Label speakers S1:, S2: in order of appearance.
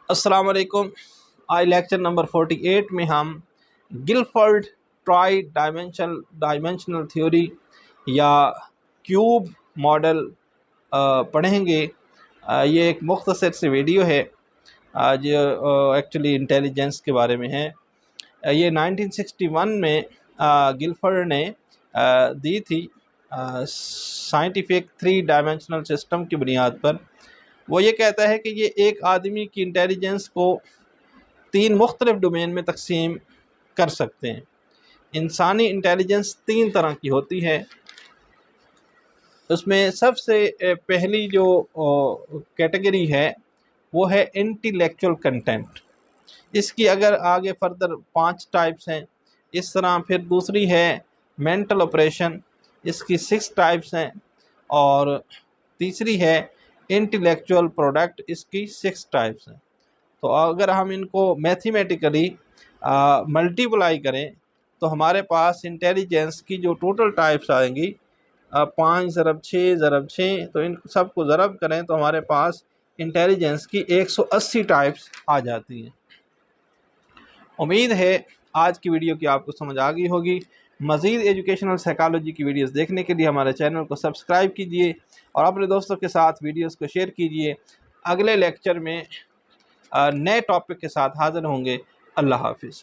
S1: अस्सलाम वालेकुम। आज लेक्चर नंबर 48 में हम गिलफर्ड ट्राई डायमेंशनल थ्योरी या क्यूब मॉडल पढ़ेंगे। ये एक मुख्तसर सी वीडियो है जो एक्चुअली इंटेलिजेंस के बारे में है। ये 1961 में गिलफर्ड ने दी थी साइंटिफिक 3 डायमेंशनल सिस्टम की बुनियाद पर। वो ये कहता है कि ये एक आदमी की इंटेलिजेंस को 3 मुख्तलिफ डोमेन में तकसीम कर सकते हैं। इंसानी इंटेलिजेंस 3 तरह की होती है। उसमें सबसे पहली जो कैटेगरी है वो है इंटेलेक्चुअल कंटेंट। इसकी अगर आगे फर्दर 5 टाइप्स हैं। इस तरह फिर दूसरी है मेंटल ऑपरेशन, इसकी 6 टाइप्स हैं। और तीसरी है इंटेलेक्चुअल प्रोडक्ट, इसकी 6 टाइप्स हैं। तो अगर हम इनको मैथमेटिकली मल्टीप्लाई करें तो हमारे पास इंटेलिजेंस की जो टोटल टाइप्स आएंगी 5 ज़रब 6 ज़रब 6, तो इन सब को ज़रब करें तो हमारे पास इंटेलिजेंस की 180 टाइप्स आ जाती हैं। उम्मीद है आज की वीडियो की आपको समझ आ गई होगी। मज़ीद एजुकेशनल साइकोलॉजी की वीडियोस देखने के लिए हमारे चैनल को सब्सक्राइब कीजिए और अपने दोस्तों के साथ वीडियोस को शेयर कीजिए। अगले लेक्चर में नए टॉपिक के साथ हाज़िर होंगे। अल्लाह हाफिज़।